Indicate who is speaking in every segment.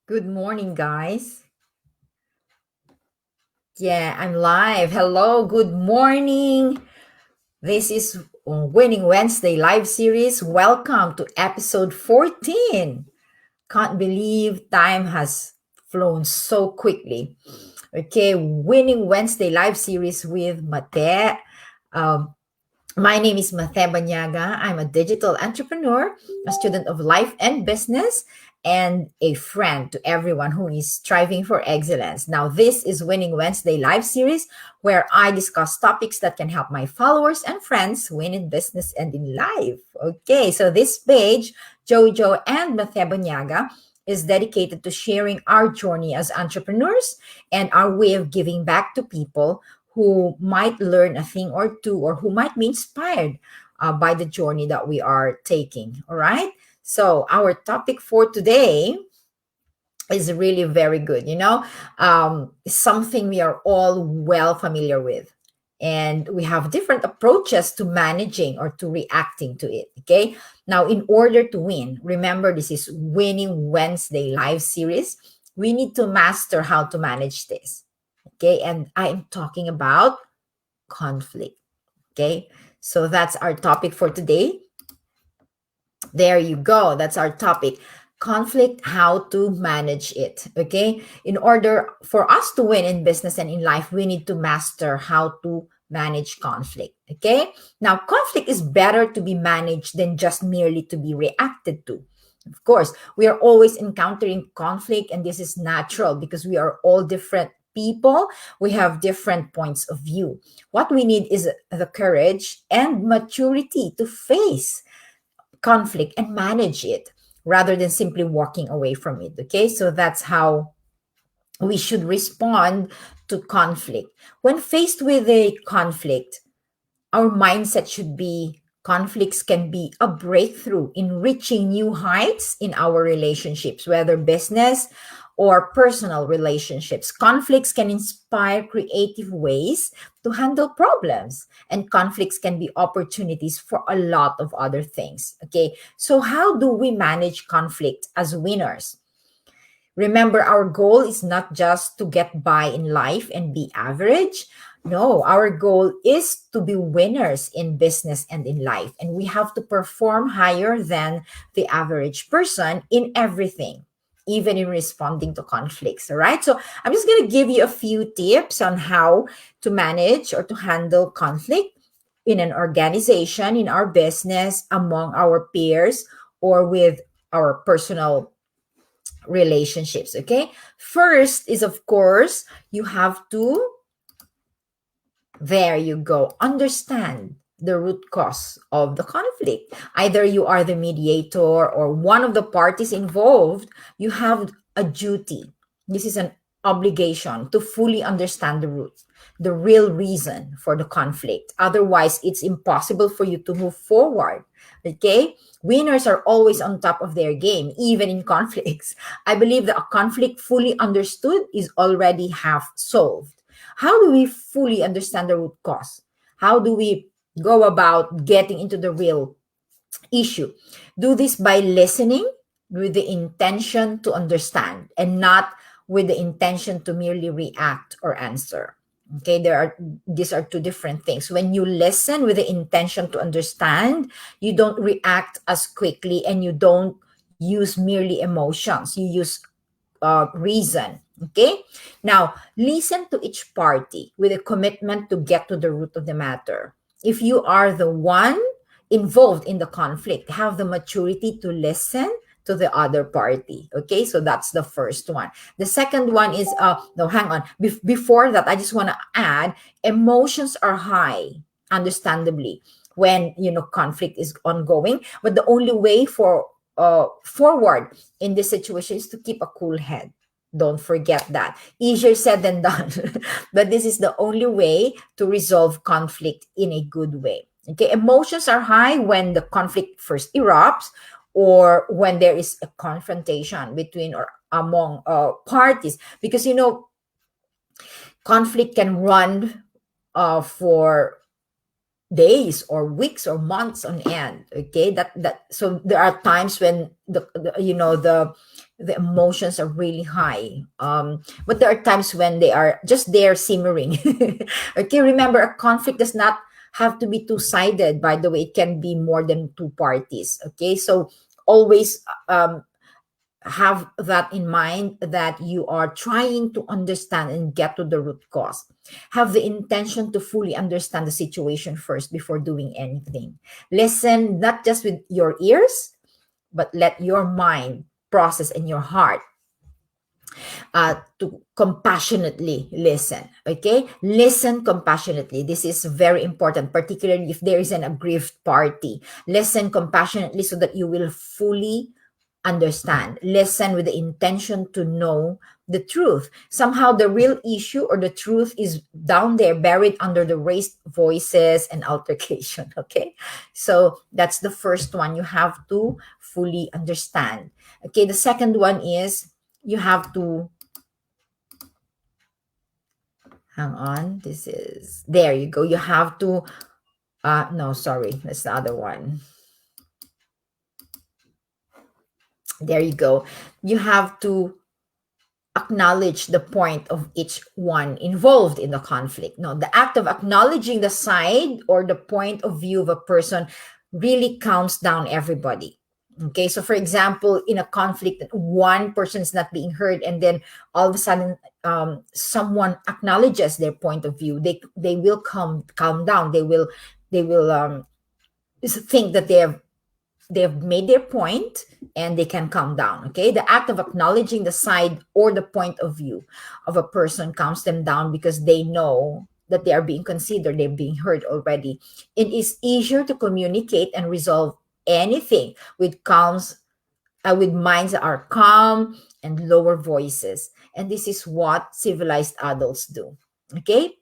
Speaker 1: Good morning, guys. Yeah, I'm live. Hello, good morning. This is Winning Wednesday live series. Welcome to episode 14. Can't believe time has flown so quickly. Okay, Winning Wednesday live series with Mathe. Um, My name is Mathe Banyaga. I'm a digital entrepreneur, a student of life and business, and a friend to everyone who is striving for excellence. Now, this is Winning Wednesday live series where I discuss topics that can help my followers and friends win in business and in life. Okay, so this page, Jojo and Mathe Banyaga, is dedicated to sharing our journey as entrepreneurs and our way of giving back to people who might learn a thing or two or who might be inspired by the journey that we are taking. All right. So, our topic for today is really very good. Something we are all well familiar with. And we have different approaches to managing or to reacting to it. Okay. Now, in order to win, remember this is Winning Wednesday live series. We need to master how to manage this. Okay. And I am talking about conflict. Okay. So that's our topic for today. There you go. That's our topic. Conflict, how to manage it. Okay. In order for us to win in business and in life, we need to master how to manage conflict. Okay. Now, conflict is better to be managed than just merely to be reacted to. Of course, we are always encountering conflict, and this is natural because we are all different people. We have different points of view. What we need is the courage and maturity to face conflict and manage it rather than simply walking away from it. Okay, so that's how we should respond to conflict. When faced with a conflict, our mindset should be conflicts can be a breakthrough in reaching new heights in our relationships, whether business or personal relationships. Conflicts can inspire creative ways to handle problems, and conflicts can be opportunities for a lot of other things. Okay, so how do we manage conflict as winners? Remember, our goal is not just to get by in life and be average. No, our goal is to be winners in business and in life. And we have to perform higher than the average person in everything, even in responding to conflicts. All right. So I'm just going to give you a few tips on how to manage or to handle conflict in an organization, in our business, among our peers, or with our personal relationships. Okay, first is, of course, you have to, there you go, understand the root cause of the conflict. Either you are the mediator or one of the parties involved, you have a duty. This is an obligation to fully understand the root, the real reason for the conflict. Otherwise, it's impossible for you to move forward. Okay, winners are always on top of their game, even in conflicts. I believe that a conflict fully understood is already half solved. How do we fully understand the root cause? How do we go about getting into the real issue? Do this by listening with the intention to understand and not with the intention to merely react or answer. Okay, these are two different things. When you listen with the intention to understand, you don't react as quickly and you don't use merely emotions. You use reason. Okay. Now, listen to each party with a commitment to get to the root of the matter. If you are the one involved in the conflict, have the maturity to listen to the other party. Okay, so that's the first one. The second one is no, hang on. Before that, I just want to add, emotions are high, understandably, when conflict is ongoing. But the only way for forward in this situation is to keep a cool head. Don't forget that. Easier said than done. But this is the only way to resolve conflict in a good way. Okay, emotions are high when the conflict first erupts or when there is a confrontation between or among parties, because conflict can run for days or weeks or months on end. Okay, so there are times when the emotions are really high, but there are times when they are just there simmering. Okay, remember, a conflict does not have to be two-sided. By the way, it can be more than two parties. Okay, so always have that in mind, that you are trying to understand and get to the root cause. Have the intention to fully understand the situation first before doing anything. Listen not just with your ears, but let your mind process and your heart to compassionately listen. Okay, listen compassionately. This is very important, particularly if there is an aggrieved party. Listen compassionately so that you will fully understand. Listen with the intention to know the truth. Somehow the real issue or the truth is down there, buried under the raised voices and altercation. Okay, so that's the first one. You have to fully understand. Okay, the second one is you have to, hang on, this is, there you go, you have to, no, sorry, that's the other one. There you go. You have to acknowledge the point of each one involved in the conflict. No, the act of acknowledging the side or the point of view of a person really calms down everybody. Okay, so for example, in a conflict, one person is not being heard, and then all of a sudden, someone acknowledges their point of view. They will calm down. They will think that they've made their point, and they can calm down. Okay, the act of acknowledging the side or the point of view of a person calms them down, because they know that they are being considered, they're being heard already. It is easier to communicate and resolve anything with minds that are calm and lower voices, and this is what civilized adults do. Okay,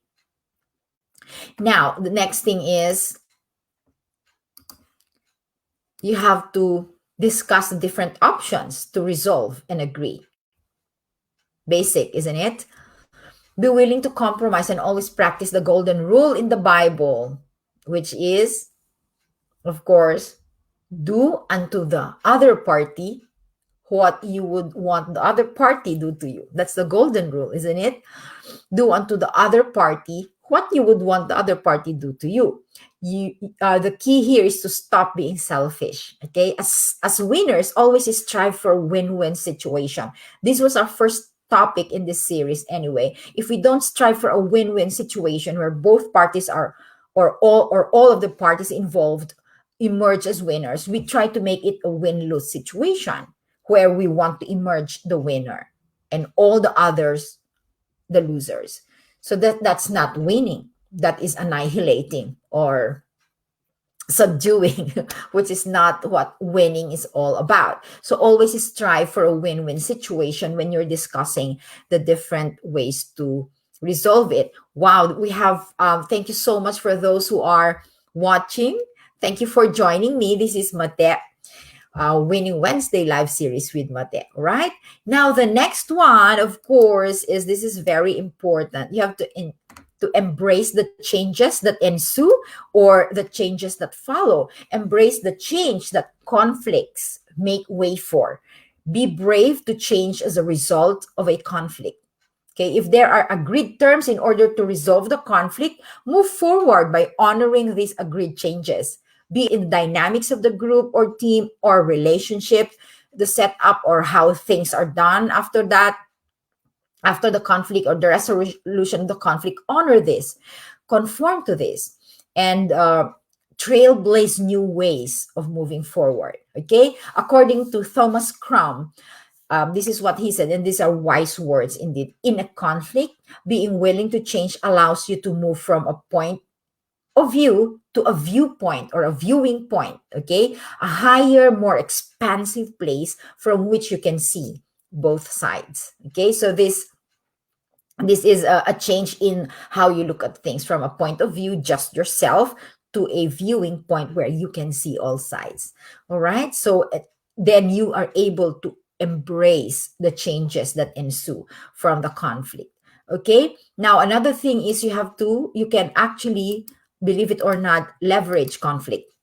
Speaker 1: now the next thing is you have to discuss the different options to resolve and agree. Basic, isn't it? Be willing to compromise and always practice the golden rule in the Bible, which is, of course, do unto the other party what you would want the other party do to you. That's the golden rule, isn't it? Do unto the other party what you would want the other party do to you. The key here is to stop being selfish. Okay, as winners, always strive for a win-win situation. This was our first topic in this series anyway. If we don't strive for a win-win situation where both parties are, or all of the parties involved emerge as winners, we try to make it a win-lose situation where we want to emerge the winner and all the others the losers. So that's not winning. That is annihilating or subduing, which is not what winning is all about. So always strive for a win-win situation when you're discussing the different ways to resolve it. Wow, we have thank you so much for those who are watching. Thank you for joining me. This is Mathe, Winning Wednesday live series with Mathe, right? Now, the next one, of course, is this is very important. You have to embrace the changes that ensue or the changes that follow. Embrace the change that conflicts make way for. Be brave to change as a result of a conflict. Okay, if there are agreed terms in order to resolve the conflict, move forward by honoring these agreed changes, be it in the dynamics of the group or team or relationship, the setup or how things are done after that, after the conflict or the resolution of the conflict. Honor this, conform to this, and trailblaze new ways of moving forward. Okay, according to Thomas Crumb, this is what he said, and these are wise words indeed. In a conflict, being willing to change allows you to move from a point of view to a viewpoint or a viewing point, okay? A higher, more expansive place from which you can see both sides, okay? So this is a change in how you look at things, from a point of view, just yourself, to a viewing point where you can see all sides. All right. So then you are able to embrace the changes that ensue from the conflict. Okay. Now, another thing is you can actually believe it or not, leverage conflict.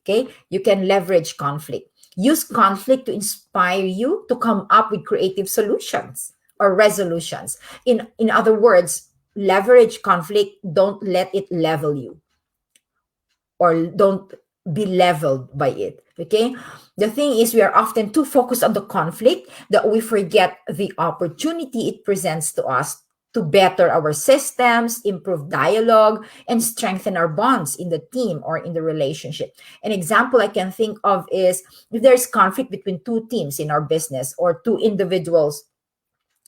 Speaker 1: Okay, you can leverage conflict. Use conflict to inspire you to come up with creative solutions or resolutions. In other words, leverage conflict. Don't let it level you, or don't be leveled by it. Okay, the thing is, we are often too focused on the conflict that we forget the opportunity it presents to us to better our systems, improve dialogue, and strengthen our bonds in the team or in the relationship. An example I can think of is if there's conflict between two teams in our business or two individuals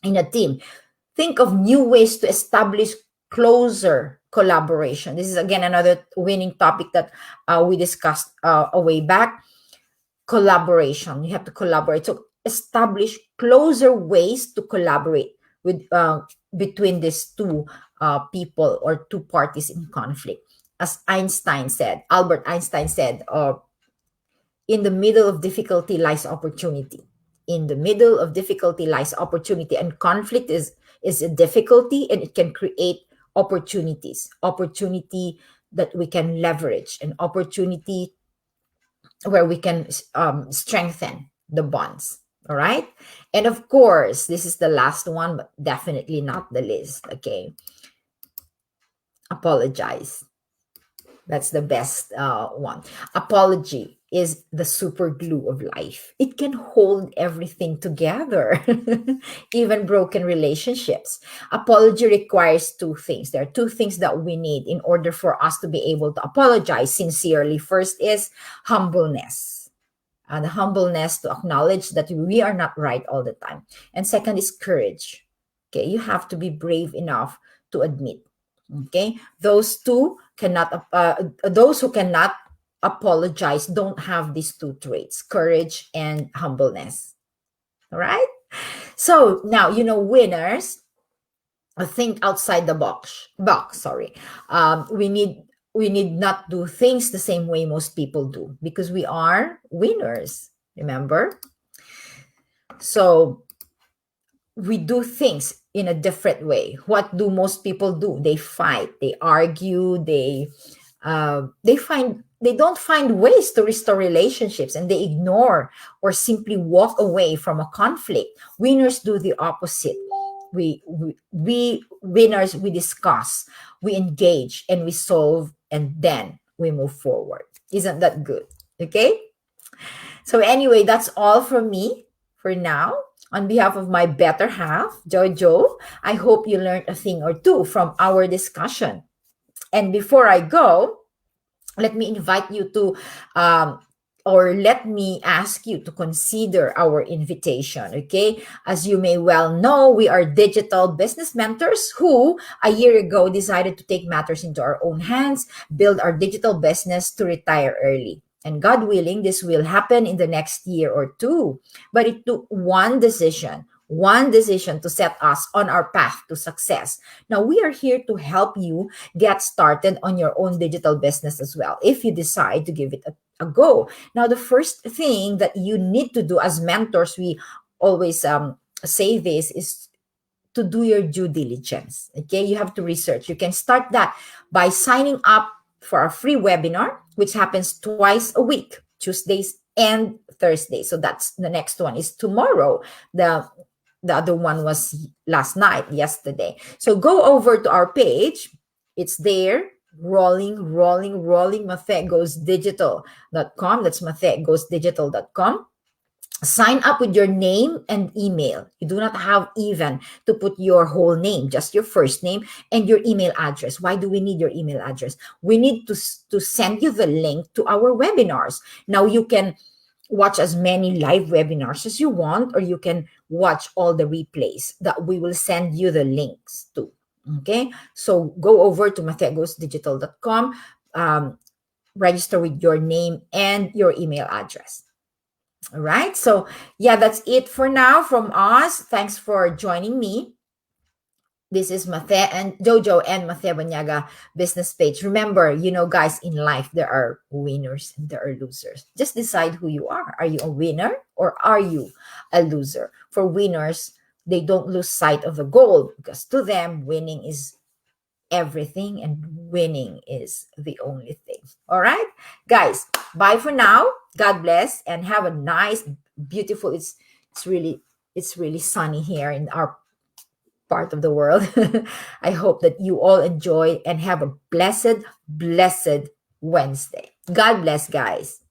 Speaker 1: in a team. Think of new ways to establish closer collaboration. This is again another winning topic that we discussed a way back. Collaboration. You have to collaborate. So establish closer ways to collaborate with between these two people or two parties in conflict. As Albert Einstein said, in the middle of difficulty lies opportunity. In the middle of difficulty lies opportunity, and conflict is a difficulty, and it can create opportunity that we can leverage, an opportunity where we can strengthen the bonds. All right. And of course, this is the last one, but definitely not the least. Okay. Apologize. That's the best one. Apology is the super glue of life. It can hold everything together, even broken relationships. Apology requires two things. There are two things that we need in order for us to be able to apologize sincerely. First is humbleness. The humbleness to acknowledge that we are not right all the time. And second is courage. Okay, you have to be brave enough to admit. Okay, those who cannot apologize don't have these two traits: courage and humbleness. All right. So now, winners think outside the box. Sorry. We need not do things the same way most people do, because we are winners, remember? So we do things in a different way. What do most people do? They fight, they argue, they don't find ways to restore relationships, and they ignore or simply walk away from a conflict. Winners do the opposite. We winners, we discuss, we engage, and we solve, and then we move forward. Isn't that good? Okay. So anyway, that's all from me for now. On behalf of my better half, Jojo, I hope you learned a thing or two from our discussion. And before I go, let me invite you to, or let me ask you to consider our invitation, okay? As you may well know, we are digital business mentors who, a year ago, decided to take matters into our own hands, build our digital business to retire early. And God willing, this will happen in the next year or two. But it took one decision to set us on our path to success. Now, we are here to help you get started on your own digital business as well, if you decide to give it a go. Now, the first thing that you need to do as mentors, we always say this, is to do your due diligence. Okay, you have to research. You can start that by signing up for a free webinar, which happens twice a week, Tuesdays and Thursdays. So that's the next one is tomorrow. The other one was yesterday. So go over to our page. It's there. Rolling, mathegoesdigital.com. That's mathegoesdigital.com. Sign up with your name and email. You do not have even to put your whole name, just your first name and your email address. Why do we need your email address? We need to send you the link to our webinars. Now, you can watch as many live webinars as you want, or you can watch all the replays that we will send you the links to. Okay, so go over to mathegoesdigital.com, register with your name and your email address. All right. So yeah, that's it for now from us. Thanks for joining me. This is Mathe and Jojo and Mathe Banyaga business page. Remember, guys, in life, there are winners and there are losers. Just decide who you are. Are you a winner or are you a loser? For winners, they don't lose sight of the goal, because to them, winning is everything, and winning is the only thing. All right, guys, bye for now. God bless and have a nice, beautiful. It's really it's really sunny here in our part of the world. I hope that you all enjoy and have a blessed Wednesday. God bless, guys.